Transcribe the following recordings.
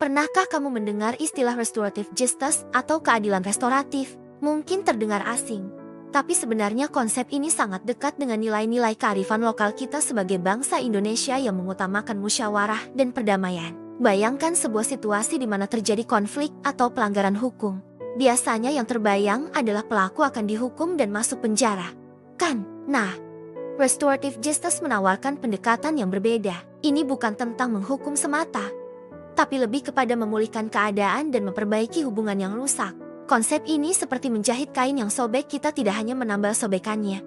Pernahkah kamu mendengar istilah restoratif justice atau keadilan restoratif? Mungkin terdengar asing, tapi sebenarnya konsep ini sangat dekat dengan nilai-nilai kearifan lokal kita sebagai bangsa Indonesia yang mengutamakan musyawarah dan perdamaian. Bayangkan sebuah situasi di mana terjadi konflik atau pelanggaran hukum. Biasanya yang terbayang adalah pelaku akan dihukum dan masuk penjara. Kan? Nah, restoratif justice menawarkan pendekatan yang berbeda. Ini bukan tentang menghukum semata, tapi lebih kepada memulihkan keadaan dan memperbaiki hubungan yang rusak. Konsep ini seperti menjahit kain yang sobek, kita tidak hanya menambal sobekannya,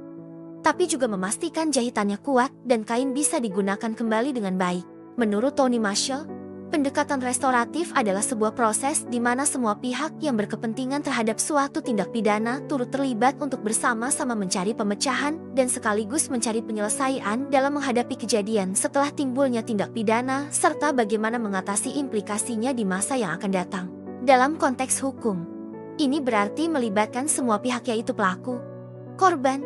tapi juga memastikan jahitannya kuat dan kain bisa digunakan kembali dengan baik. Menurut Tony Marshall, pendekatan restoratif adalah sebuah proses di mana semua pihak yang berkepentingan terhadap suatu tindak pidana turut terlibat untuk bersama-sama mencari pemecahan dan sekaligus mencari penyelesaian dalam menghadapi kejadian setelah timbulnya tindak pidana serta bagaimana mengatasi implikasinya di masa yang akan datang. Dalam konteks hukum, ini berarti melibatkan semua pihak, yaitu pelaku, korban,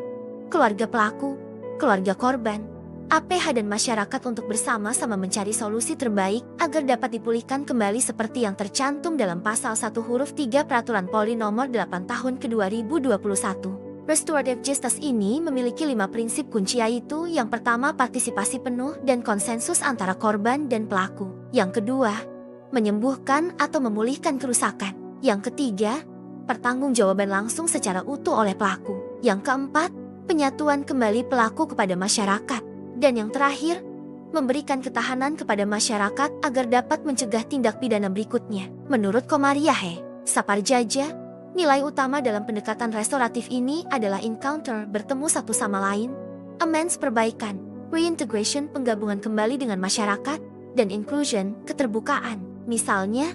keluarga pelaku, keluarga korban, APH dan masyarakat untuk bersama-sama mencari solusi terbaik agar dapat dipulihkan kembali seperti yang tercantum dalam pasal 1 huruf 3 Peraturan Polri nomor 8 tahun ke-2021. Restorative justice ini memiliki 5 prinsip kunci, yaitu yang pertama partisipasi penuh dan konsensus antara korban dan pelaku. Yang kedua, menyembuhkan atau memulihkan kerusakan. Yang ketiga, pertanggungjawaban langsung secara utuh oleh pelaku. Yang keempat, penyatuan kembali pelaku kepada masyarakat. Dan yang terakhir, memberikan ketahanan kepada masyarakat agar dapat mencegah tindak pidana berikutnya. Menurut Komariahe Saparjaja, nilai utama dalam pendekatan restoratif ini adalah encounter, bertemu satu sama lain, amends, perbaikan, reintegration, penggabungan kembali dengan masyarakat, dan inclusion, keterbukaan. Misalnya,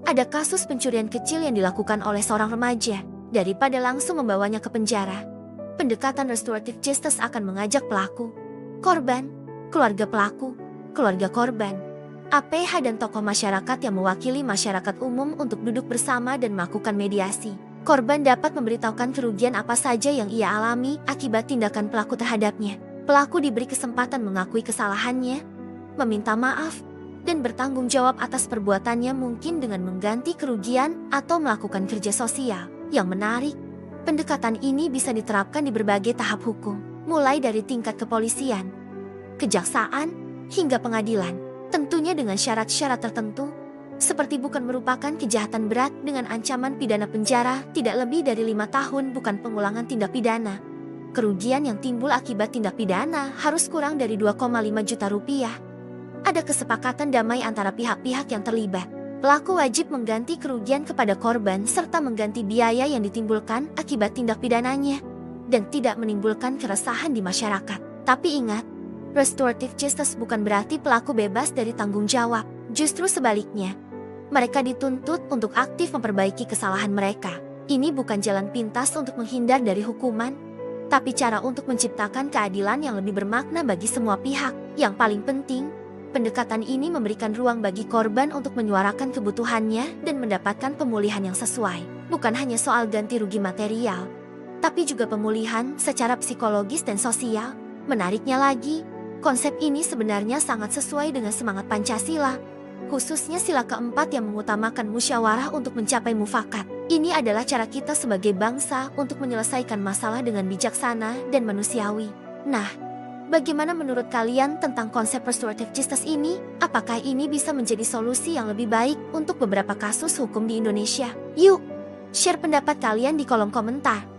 ada kasus pencurian kecil yang dilakukan oleh seorang remaja. Daripada langsung membawanya ke penjara, pendekatan restoratif justice akan mengajak pelaku, korban, keluarga pelaku, keluarga korban, APH dan tokoh masyarakat yang mewakili masyarakat umum untuk duduk bersama dan melakukan mediasi. Korban dapat memberitahukan kerugian apa saja yang ia alami akibat tindakan pelaku terhadapnya. Pelaku diberi kesempatan mengakui kesalahannya, meminta maaf, dan bertanggung jawab atas perbuatannya, mungkin dengan mengganti kerugian atau melakukan kerja sosial. Yang menarik, pendekatan ini bisa diterapkan di berbagai tahap hukum, mulai dari tingkat kepolisian, kejaksaan, hingga pengadilan. Tentunya dengan syarat-syarat tertentu, seperti bukan merupakan kejahatan berat dengan ancaman pidana penjara tidak lebih dari 5 tahun, bukan pengulangan tindak pidana. Kerugian yang timbul akibat tindak pidana harus kurang dari 2,5 juta rupiah. Ada kesepakatan damai antara pihak-pihak yang terlibat. Pelaku wajib mengganti kerugian kepada korban serta mengganti biaya yang ditimbulkan akibat tindak pidananya, dan tidak menimbulkan keresahan di masyarakat. Tapi ingat, restorative justice bukan berarti pelaku bebas dari tanggung jawab. Justru sebaliknya, mereka dituntut untuk aktif memperbaiki kesalahan mereka. Ini bukan jalan pintas untuk menghindar dari hukuman, tapi cara untuk menciptakan keadilan yang lebih bermakna bagi semua pihak. Yang paling penting, pendekatan ini memberikan ruang bagi korban untuk menyuarakan kebutuhannya dan mendapatkan pemulihan yang sesuai. Bukan hanya soal ganti rugi material, tapi juga pemulihan secara psikologis dan sosial. Menariknya lagi, konsep ini sebenarnya sangat sesuai dengan semangat Pancasila, khususnya sila keempat yang mengutamakan musyawarah untuk mencapai mufakat. Ini adalah cara kita sebagai bangsa untuk menyelesaikan masalah dengan bijaksana dan manusiawi. Nah, bagaimana menurut kalian tentang konsep restorative justice ini? Apakah ini bisa menjadi solusi yang lebih baik untuk beberapa kasus hukum di Indonesia? Yuk, share pendapat kalian di kolom komentar.